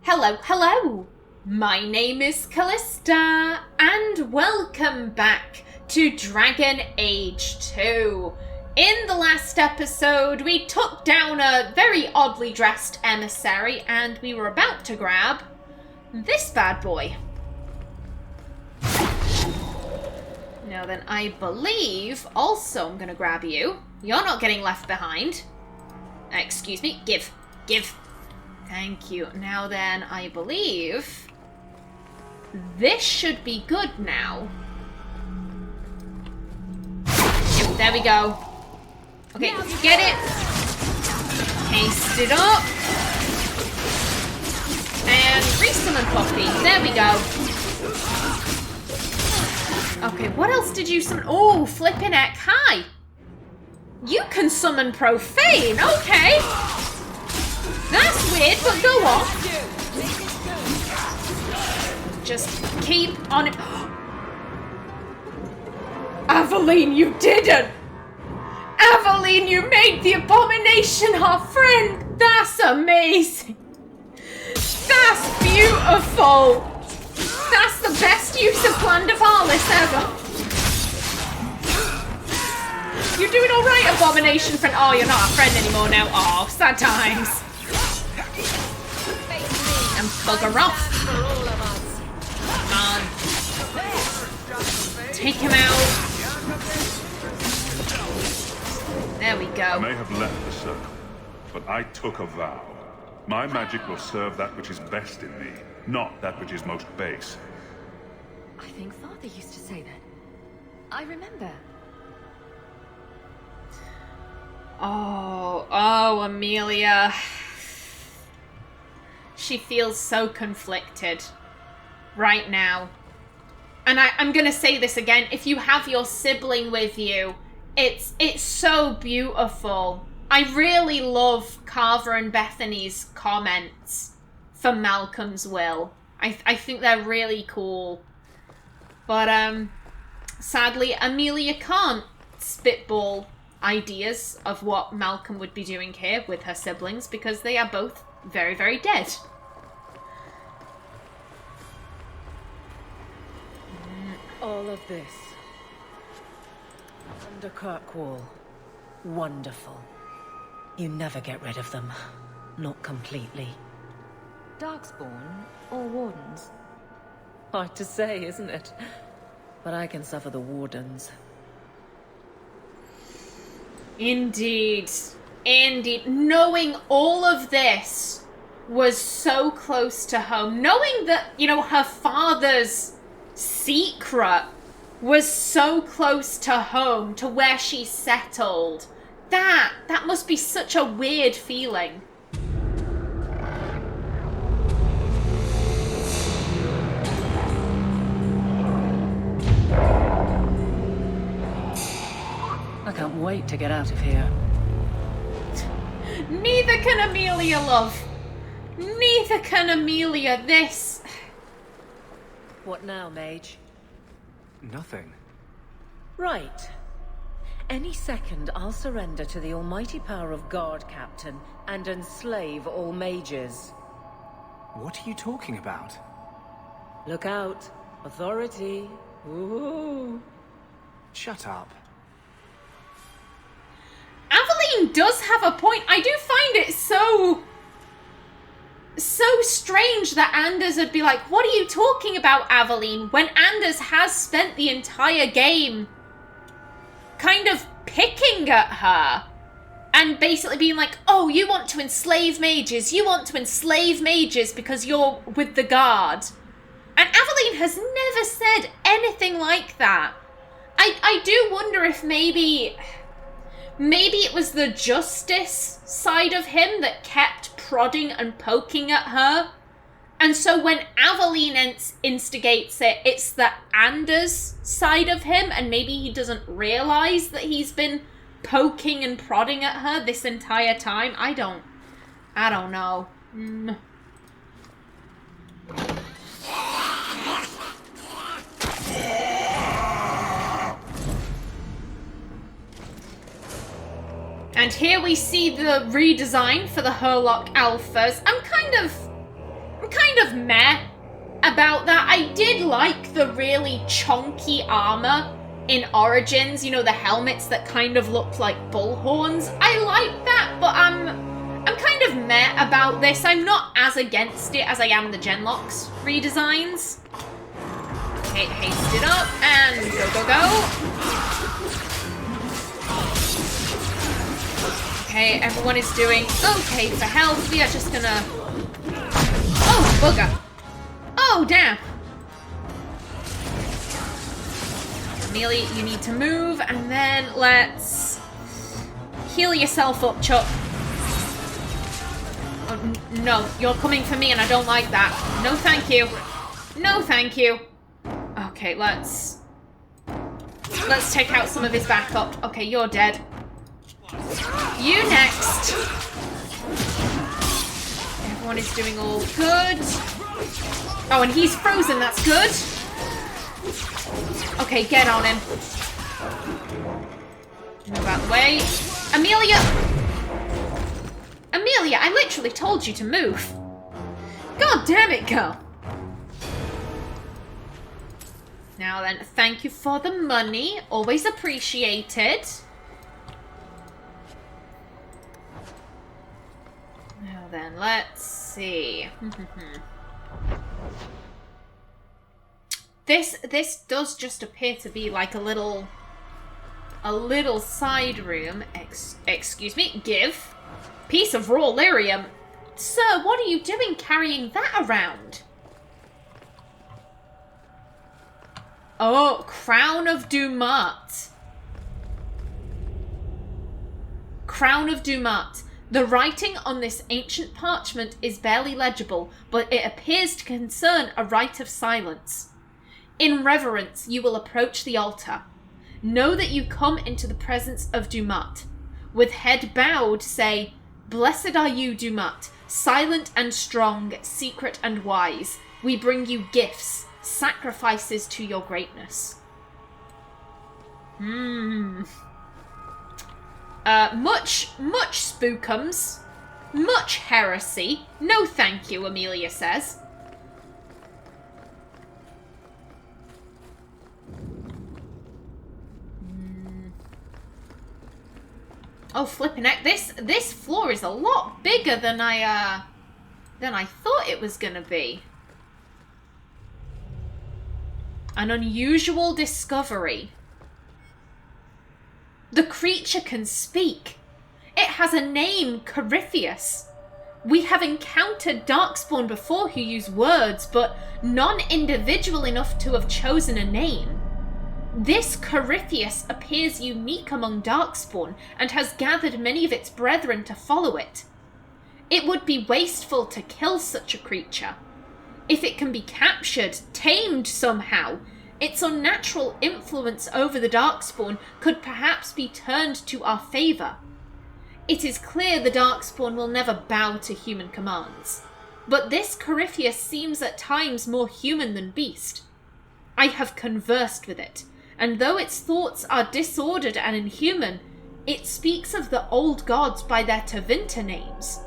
Hello, hello! My name is Callista, and welcome back to Dragon Age 2. In the last episode, we took down a very oddly dressed emissary, and we were about to grab this bad boy. Now then, I believe, also I'm gonna grab you. You're not getting left behind. Excuse me, give. Thank you. Now then, I believe this should be good now. Yep, there we go. Okay, get it. Paste it up. And resummon puppy. There we go. Okay, what else did you summon? Oh, flippin' heck. Hi. You can summon profane. Okay. That's weird, but go on. Just keep on it. Aveline, you didn't! Aveline, you made the abomination our friend! That's amazing! That's beautiful! That's the best use of Glandavalis ever! You're doing alright, abomination friend. Oh, you're not a friend anymore now. Oh, sad times. And bugger off. Come on. Take him out. There we go. I may have left the circle, but I took a vow. My magic will serve that which is best in me, not that which is most base. I think Father used to say that. I remember. Oh, Amelia. She feels so conflicted right now. And I'm gonna say this again, if you have your sibling with you, it's so beautiful. I really love Carver and Bethany's comments for Malcolm's will. I think they're really cool. But sadly, Amelia can't spitball ideas of what Malcolm would be doing here with her siblings because they are both very, very dead. All of this under Kirkwall. Wonderful. You never get rid of them. Not completely. Darkspawn or Wardens? Hard to say, isn't it? But I can suffer the Wardens. Indeed. Indeed. Knowing all of this was so close to home. Knowing that, you know, her father's secret was so close to home, to where she settled. That must be such a weird feeling. I can't wait to get out of here. Neither can Amelia, love. Neither can Amelia. This... What now, mage? Nothing. Right. Any second, I'll surrender to the almighty power of God, Captain, and enslave all mages. What are you talking about? Look out. Authority. Ooh. Shut up. Aveline does have a point. I do find it so strange that Anders would be like, what are you talking about, Aveline? When Anders has spent the entire game kind of picking at her and basically being like, oh, you want to enslave mages. You want to enslave mages because you're with the guard. And Aveline has never said anything like that. I do wonder if maybe it was the justice side of him that kept prodding and poking at her. And so when Aveline instigates it, it's the Anders side of him, and maybe he doesn't realize that he's been poking and prodding at her this entire time. I don't know. And here we see the redesign for the Herlock Alphas. I'm kind of kind of meh about that. I did like the really chunky armor in Origins, you know, the helmets that kind of looked like bullhorns. I like that, but I'm kind of meh about this. I'm not as against it as I am the Genlocks redesigns. Okay, haste it up, and go, go, go. Okay, everyone is doing okay for health. We are just gonna... Oh, bugger. Oh, damn. Amelia, you need to move, and then let's heal yourself up, Chuck. Oh, no, you're coming for me, and I don't like that. No, thank you. No, thank you. Okay, let's take out some of his backup. Okay, you're dead. You next. Everyone is doing all good. Oh, and he's frozen. That's good. Okay, get on him. Move out the way. Amelia! Amelia, I literally told you to move. God damn it, girl. Now then, thank you for the money. Always appreciated. Now then, let's see. This does just appear to be like a little side room. Excuse me, give. Piece of raw lyrium. Sir, what are you doing carrying that around? Oh, Crown of Dumat. Crown of Dumat. The writing on this ancient parchment is barely legible, but it appears to concern a rite of silence. In reverence, you will approach the altar. Know that you come into the presence of Dumat. With head bowed, say, "Blessed are you, Dumat, silent and strong, secret and wise. We bring you gifts, sacrifices to your greatness." Much spookums. Much heresy. No thank you, Amelia says. Oh, flipping heck. This floor is a lot bigger than I thought it was gonna be. An unusual discovery. The creature can speak. It has a name, Corypheus. We have encountered Darkspawn before who use words, but none individual enough to have chosen a name. This Corypheus appears unique among Darkspawn and has gathered many of its brethren to follow it. It would be wasteful to kill such a creature. If it can be captured, tamed somehow, its unnatural influence over the Darkspawn could perhaps be turned to our favour. It is clear the Darkspawn will never bow to human commands, but this Corypheus seems at times more human than beast. I have conversed with it, and though its thoughts are disordered and inhuman, it speaks of the old gods by their Tevinter names.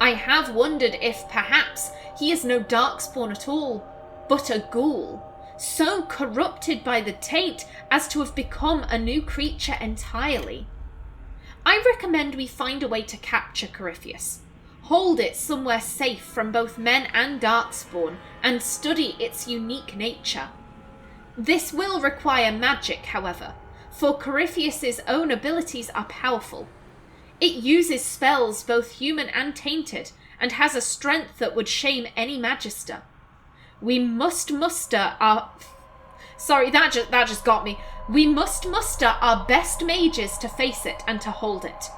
I have wondered if perhaps he is no Darkspawn at all, but a ghoul, so corrupted by the taint as to have become a new creature entirely. I recommend we find a way to capture Corypheus, hold it somewhere safe from both men and Darkspawn, and study its unique nature. This will require magic, however, for Corypheus's own abilities are powerful. It uses spells both human and tainted, and has a strength that would shame any magister. We must muster our... Sorry, that just got me. We must muster our best mages to face it and to hold it.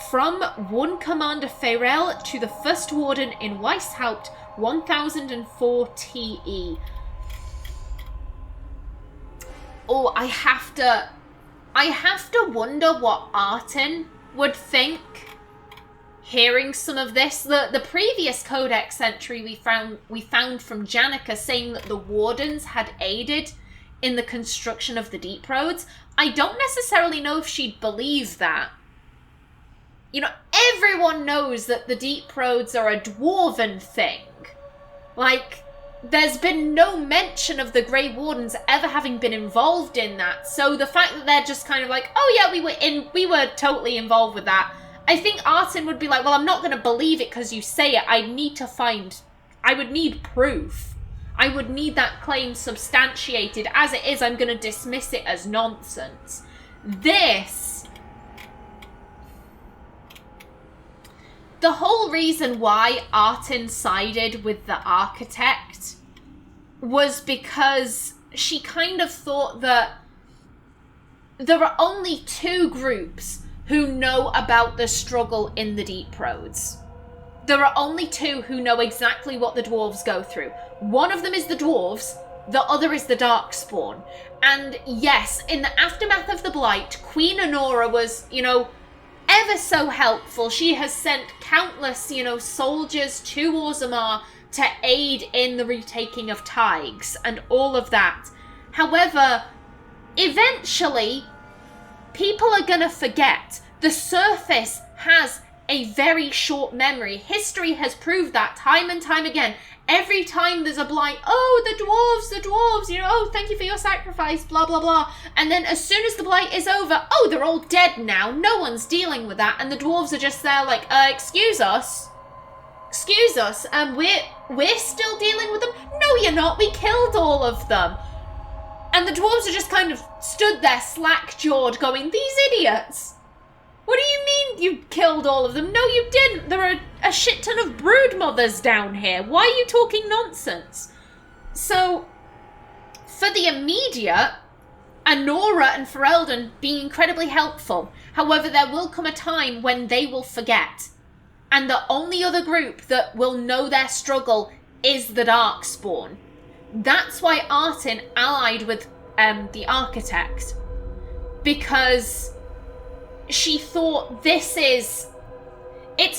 From one Commander Farrell to the First Warden in Weishaupt, 1004 TE. Oh, I have to wonder what Arten would think hearing some of this. The previous codex entry we found from Janica saying that the Wardens had aided in the construction of the deep roads. I don't necessarily know if she'd believe that. you know, everyone knows that the Deep Roads are a dwarven thing. Like, there's been no mention of the Grey Wardens ever having been involved in that. So the fact that they're just kind of like, oh yeah, we were totally involved with that. I think Artin would be like, well, I'm not going to believe it because you say it. I would need proof. I would need that claim substantiated. As it is, I'm going to dismiss it as nonsense. The whole reason why Artin sided with the architect was because she kind of thought that there are only two groups who know about the struggle in the Deep Roads. There are only two who know exactly what the dwarves go through. One of them is the dwarves, the other is the Darkspawn. And yes, in the aftermath of the Blight, Queen Honora was, you know, ever so helpful. She has sent countless, you know, soldiers to Orzammar to aid in the retaking of Tighes and all of that. However, eventually, people are gonna forget. The surface has a very short memory. History has proved that time and time again. Every time there's a blight, oh, the dwarves, you know, oh, thank you for your sacrifice, blah, blah, blah. And then as soon as the blight is over, oh, they're all dead now. No one's dealing with that. And the dwarves are just there like, excuse us, we're still dealing with them? No, you're not. We killed all of them. And the dwarves are just kind of stood there slack-jawed going, these idiots. What do you mean you killed all of them? No, you didn't. There are a shit ton of brood mothers down here. Why are you talking nonsense? So, for the immediate, Honora and Ferelden being incredibly helpful. However, there will come a time when they will forget. And the only other group that will know their struggle is the Darkspawn. That's why Artin allied with the Architect. Because she thought it's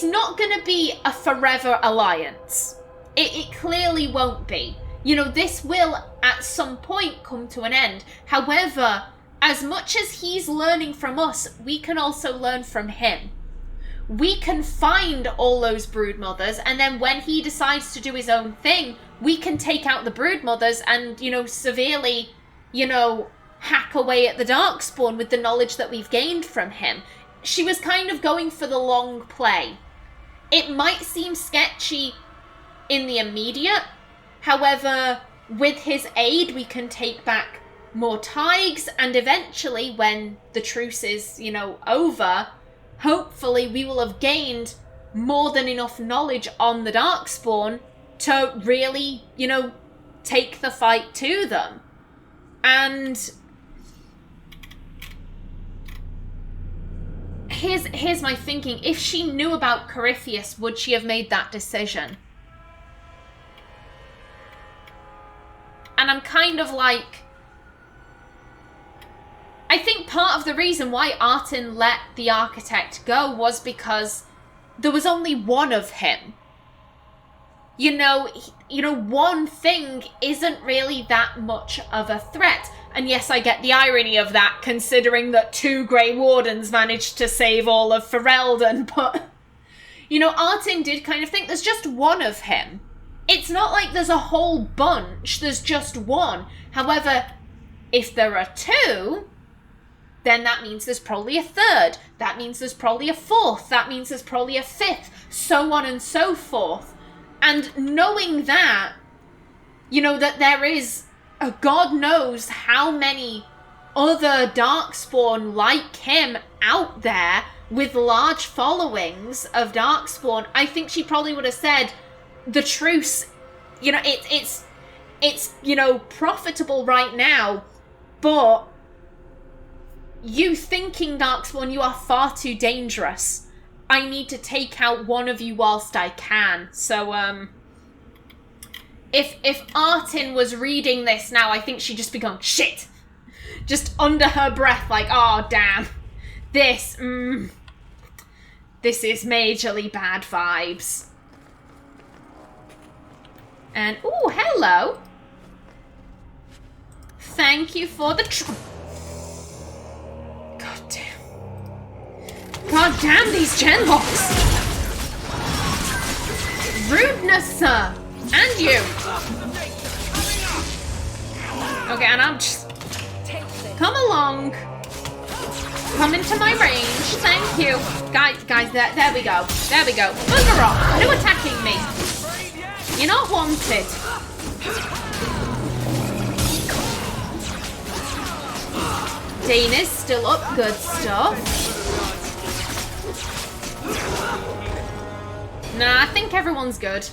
not going to be a forever alliance. It clearly won't be. You know, this will at some point come to an end. However, as much as he's learning from us, we can also learn from him. We can find all those broodmothers, and then when he decides to do his own thing, we can take out the broodmothers and, you know, severely, you know, hack away at the Darkspawn with the knowledge that we've gained from him. She was kind of going for the long play. It might seem sketchy in the immediate. However, with his aid, we can take back more Tighes, and eventually, when the truce is, you know, over, hopefully we will have gained more than enough knowledge on the Darkspawn to really, you know, take the fight to them. And here's my thinking. If she knew about Corypheus, would she have made that decision? And I'm kind of like, I think part of the reason why Artin let the Architect go was because there was only one of him. You know, one thing isn't really that much of a threat. And yes, I get the irony of that, considering that 2 Grey Wardens managed to save all of Ferelden, but, you know, Artin did kind of think there's just one of him. It's not like there's a whole bunch, there's just one. However, if there are 2, then that means there's probably a 3rd. That means there's probably a 4th. That means there's probably a 5th, so on and so forth. And knowing that, you know, that there is, God knows how many other Darkspawn like him out there with large followings of Darkspawn, I think she probably would have said, the truce, you know, it's you know, profitable right now, but you thinking Darkspawn, you are far too dangerous. I need to take out one of you whilst I can. So, if Artin was reading this now, I think she'd just be going, shit! Just under her breath, like, oh, damn. This is majorly bad vibes. And, ooh, hello! Thank you for the God damn. God damn these gen locks! Rudeness, sir! And you! Okay, and I'm just... Come along. Come into my range. Thank you. Guys, there we go. There we go. Bugger off. No attacking me. You're not wanted. Dana's still up. Good stuff. Nah, I think everyone's good.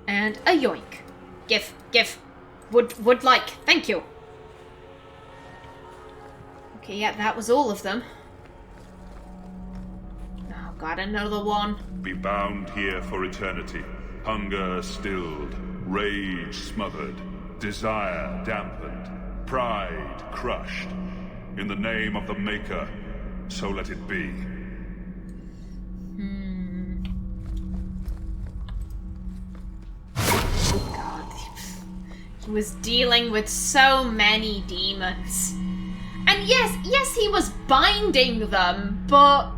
And a yoink. Give. Would like. Thank you. Okay, yeah, that was all of them. Oh, God, another one. Be bound here for eternity. Hunger stilled, rage smothered, desire dampened, pride crushed. In the name of the Maker, so let it be. God, he was dealing with so many demons. And yes, he was binding them, but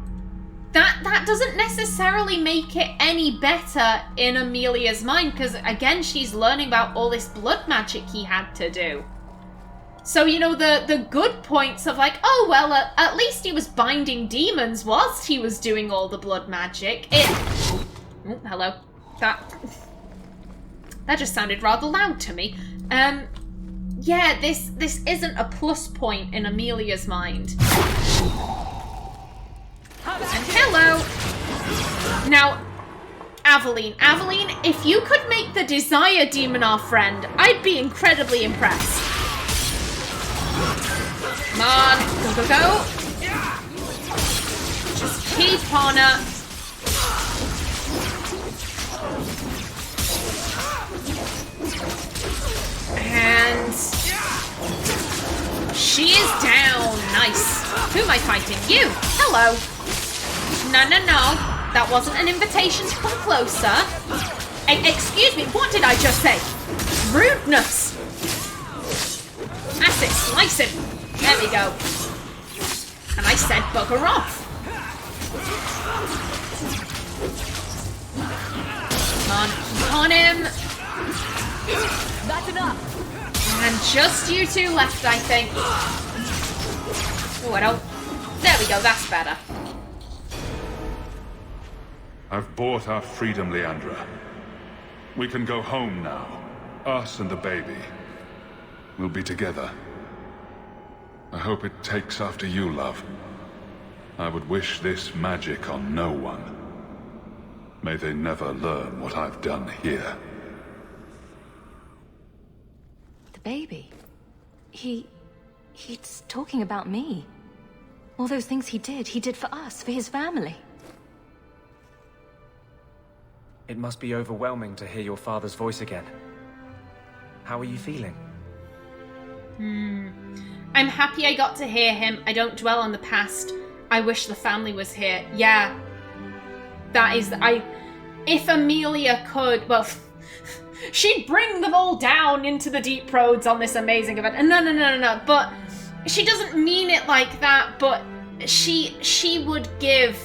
that doesn't necessarily make it any better in Amelia's mind, because again, she's learning about all this blood magic he had to do. So, you know, the good points of like, oh, well, at least he was binding demons whilst he was doing all the blood magic. Oh, hello. That just sounded rather loud to me. Yeah, this isn't a plus point in Amelia's mind. And hello! Now, Aveline, if you could make the Desire Demon our friend, I'd be incredibly impressed. Come on, go. Just keep on her. And she is down. Nice. Who am I fighting? You. Hello. No. That wasn't an invitation to come closer. Excuse me, what did I just say? Rudeness. That's it, slice him. There we go. And I said bugger off. Come on him. That's enough. And just you two left, I think. Oh, I don't... There we go, that's better. I've bought our freedom, Leandra. We can go home now. Us and the baby. We'll be together. I hope it takes after you, love. I would wish this magic on no one. May they never learn what I've done here. The baby. He's talking about me. All those things he did for us, for his family. It must be overwhelming to hear your father's voice again. How are you feeling? I'm happy I got to hear him. I don't dwell on the past. I wish the family was here. Yeah. That is... If Amelia could... Well, she'd bring them all down into the deep roads on this amazing event. No. But she doesn't mean it like that. But she would give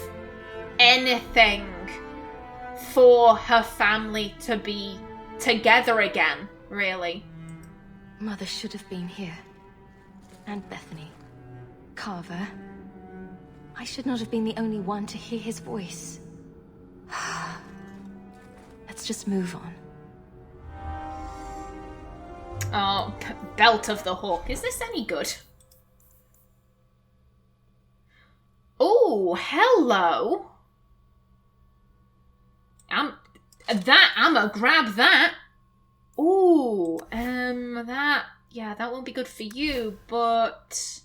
anything for her family to be together again, really. Mother should have been here. And Bethany. Carver. I should not have been the only one to hear his voice. Let's just move on. Oh, Belt of the Hawk. Is this any good? Oh, hello. I'ma grab that. Ooh, that won't be good for you, but...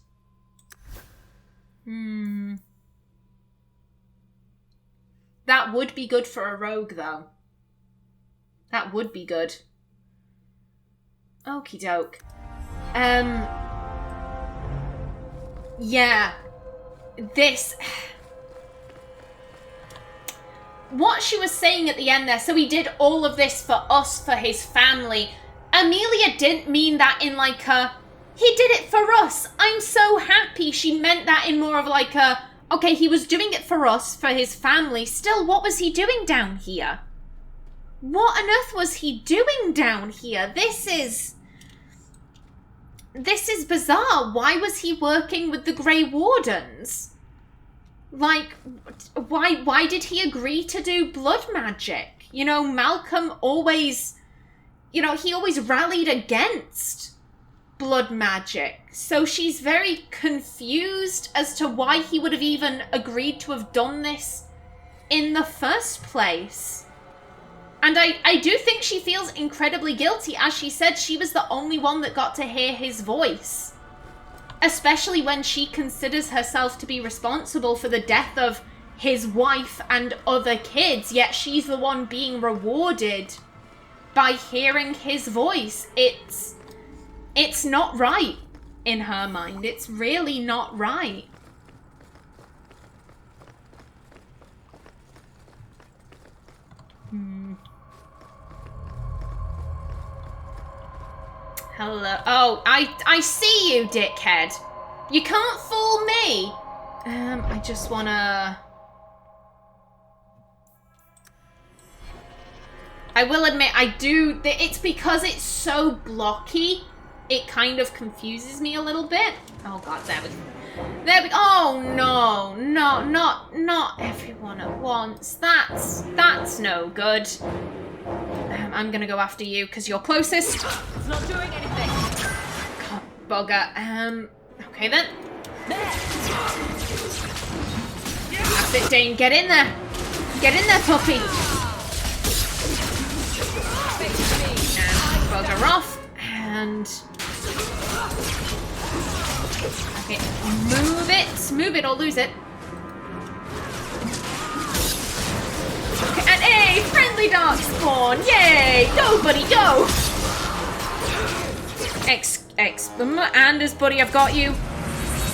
That would be good for a rogue, though. That would be good. Okie doke. Yeah. This... What she was saying at the end there, so he did all of this for us, for his family. Amelia didn't mean that in like a, he did it for us, I'm so happy. She meant that in more of like a, Okay, he was doing it for us, for his family. Still, what was he doing down here? What on earth was he doing down here? This is bizarre. Why was he working with the Grey Wardens? Like, why did he agree to do blood magic? You know, Malcolm always, you know, he always rallied against blood magic. So she's very confused as to why he would have even agreed to have done this in the first place. And I do think she feels incredibly guilty. As she said, she was the only one that got to hear his voice. Especially when she considers herself to be responsible for the death of his wife and other kids, yet she's the one being rewarded by hearing his voice. It's not right in her mind. It's really not right. Hello. Oh, I see you, dickhead. You can't fool me. I just wanna... I will admit, I do... It's because it's so blocky, it kind of confuses me a little bit. Oh god, there we... Oh no, not everyone at once. That's no good. I'm gonna go after you because you're closest. It's not doing anything. God, bugger. Okay then. That's it, Dane. Get in there. Get in there, puppy. And bugger off. And... Okay, move it. Move it or lose it. Okay, and hey, friendly darkspawn. Yay. Go, buddy, go. Anders, buddy, I've got you.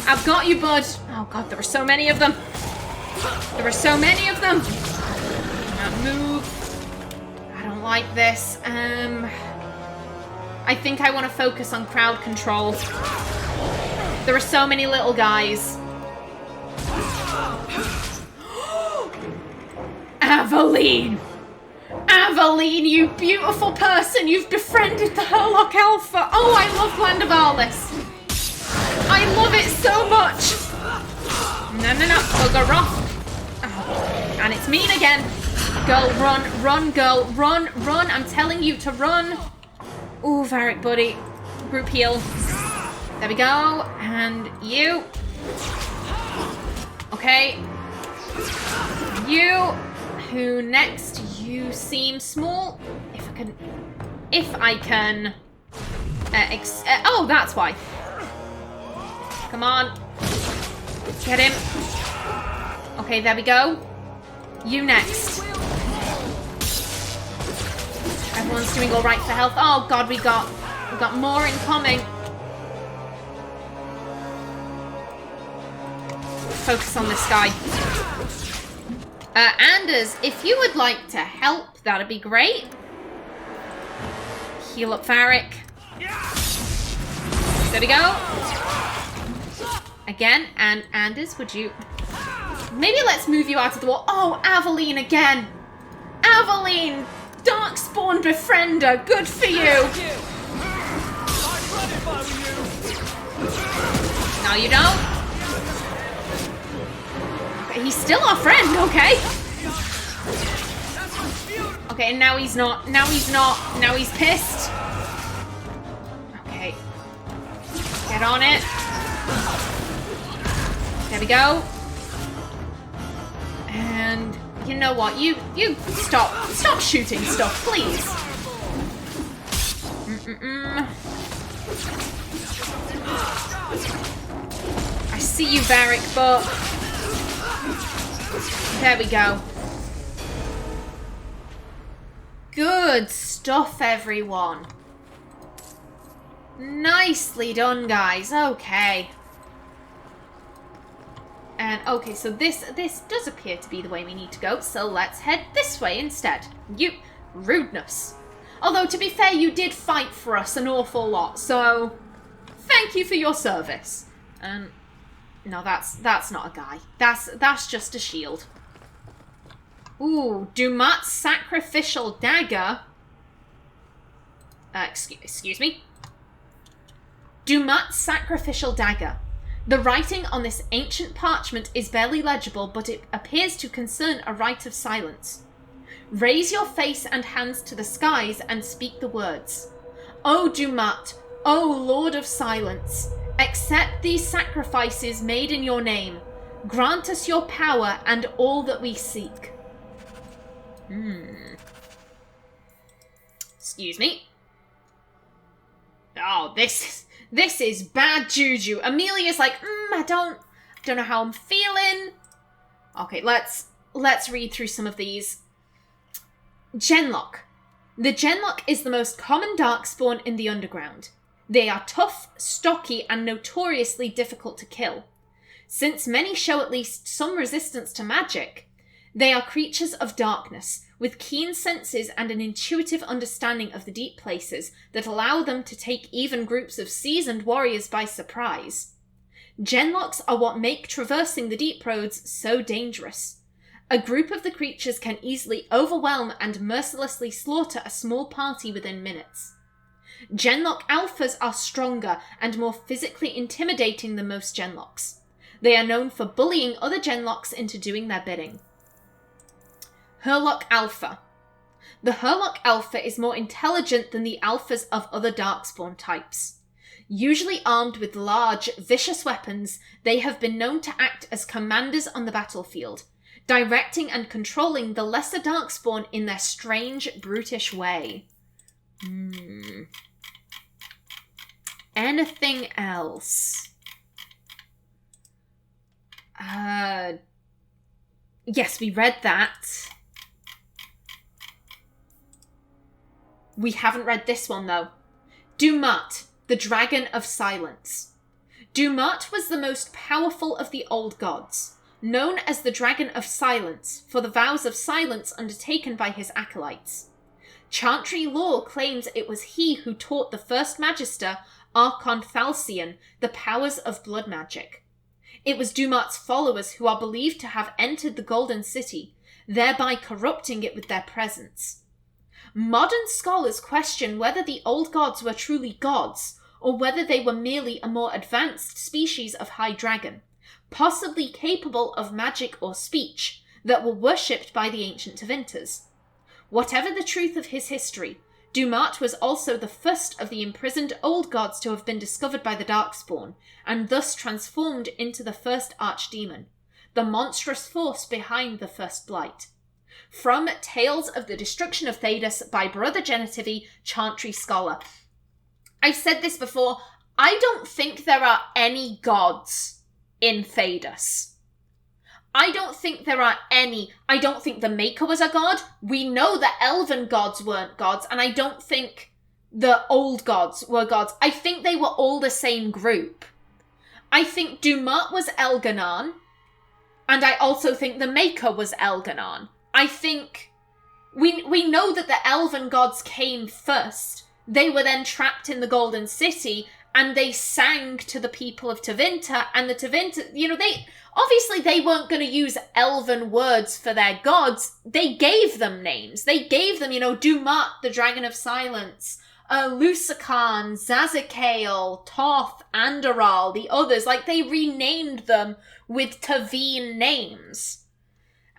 I've got you, bud. Oh god, there were so many of them. There were so many of them. Can't move. I don't like this. I think I want to focus on crowd control. There are so many little guys. Aveline! Aveline, you beautiful person! You've befriended the Herlock Alpha! Oh, I love Land of Arlis! I love it so much! No, bugger off! Oh, and it's mean again! Girl, run, girl, run! I'm telling you to run! Ooh, Varric, buddy. Group heal. There we go. And you. Okay. You. Who next? You seem small. If I can... oh, that's why. Come on. Get him. Okay, there we go. You next. Everyone's doing all right for health. Oh god, we got more incoming. Focus on this guy. Anders, if you would like to help, that'd be great. Heal up Varric. There we go. Again, and Anders, would you... Maybe let's move you out of the wall. Oh, Aveline again. Aveline, Darkspawn Befriender, good for you. No, you don't. Okay, he's still our friend, okay? Okay, and now he's not. Now he's not. Now he's pissed. Okay. Get on it. There we go. And you know what? You stop shooting stuff, please. I see you, Varric, but there we go. Good stuff, everyone. Nicely done, guys. Okay. And okay, so this does appear to be the way we need to go, so let's head this way instead. You rudeness. Although, to be fair, you did fight for us an awful lot, so thank you for your service. No, that's not a guy. That's just a shield. Ooh, Dumat's sacrificial dagger. Excuse me. Dumat's sacrificial dagger. The writing on this ancient parchment is barely legible, but it appears to concern a rite of silence. Raise your face and hands to the skies and speak the words. O Dumat, O Lord of Silence, accept these sacrifices made in your name. Grant us your power and all that we seek. Excuse me. Oh, this is bad juju. Amelia's like, I don't know how I'm feeling. Okay, let's read through some of these. Genlock. The Genlock is the most common darkspawn in the underground. They are tough, stocky, and notoriously difficult to kill. Since many show at least some resistance to magic, they are creatures of darkness, with keen senses and an intuitive understanding of the deep places that allow them to take even groups of seasoned warriors by surprise. Genlocks are what make traversing the deep roads so dangerous. A group of the creatures can easily overwhelm and mercilessly slaughter a small party within minutes. Genlock alphas are stronger and more physically intimidating than most Genlocks. They are known for bullying other Genlocks into doing their bidding. Hurlock Alpha. The Hurlock Alpha is more intelligent than the alphas of other Darkspawn types. Usually armed with large, vicious weapons, they have been known to act as commanders on the battlefield, directing and controlling the lesser Darkspawn in their strange, brutish way. Anything else? Yes, we read that. We haven't read this one, though. Dumat, the Dragon of Silence. Dumat was the most powerful of the old gods, known as the Dragon of Silence for the vows of silence undertaken by his acolytes. Chantry lore claims it was he who taught the first Magister, Archon Thalcion, the powers of blood magic. It was Dumat's followers who are believed to have entered the Golden City, thereby corrupting it with their presence. Modern scholars question whether the old gods were truly gods, or whether they were merely a more advanced species of high dragon, possibly capable of magic or speech, that were worshipped by the ancient Tevinters. Whatever the truth of his history, Dumat was also the first of the imprisoned old gods to have been discovered by the Darkspawn, and thus transformed into the first archdemon, the monstrous force behind the First Blight. From Tales of the Destruction of Thedas by Brother Genitivy, Chantry Scholar. I've said this before, I don't think there are any gods in Thedas. I don't think there are any. I don't think the Maker was a god. We know the elven gods weren't gods, and I don't think the old gods were gods. I think they were all the same group. I think Dumat was Elganon, and I also think the Maker was Elganon. I think we know that the elven gods came first. They were then trapped in the Golden City, and they sang to the people of Tevinter, and the Tevinter, they weren't going to use elven words for their gods. They gave them names. They gave them, Dumat, the Dragon of Silence, Lusakan, Zazikael, Toth, Andoral, the others. They renamed them with Tavine names.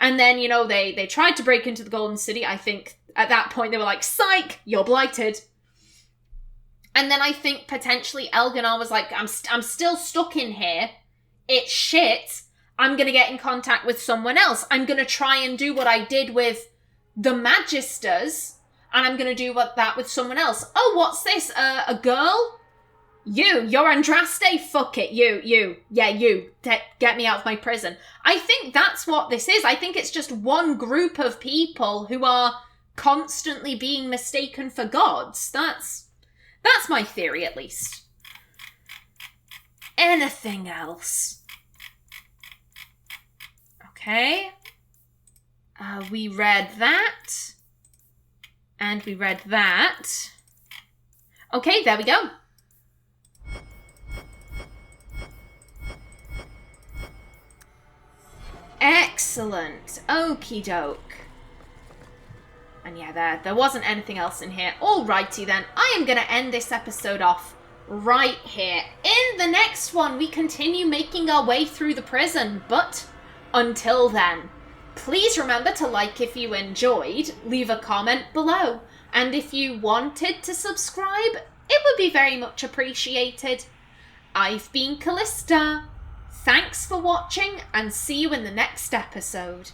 And then, they tried to break into the Golden City. I think at that point they were like, psych, you're blighted. And then I think potentially Elganon was like, I'm still stuck in here. It's shit. I'm going to get in contact with someone else. I'm going to try and do what I did with the Magisters, and I'm going to do that with someone else. Oh, what's this? A girl? You're Andraste? Fuck it, you. Yeah, you. Get me out of my prison. I think that's what this is. I think it's just one group of people who are constantly being mistaken for gods. That's my theory, at least. Anything else? Okay. We read that. And we read that. Okay, there we go. Excellent. Okie doke. And yeah, there wasn't anything else in here. Alrighty then, I am going to end this episode off right here. In the next one, we continue making our way through the prison, but until then, please remember to like if you enjoyed, leave a comment below, and if you wanted to subscribe, it would be very much appreciated. I've been Callista. Thanks for watching, and see you in the next episode.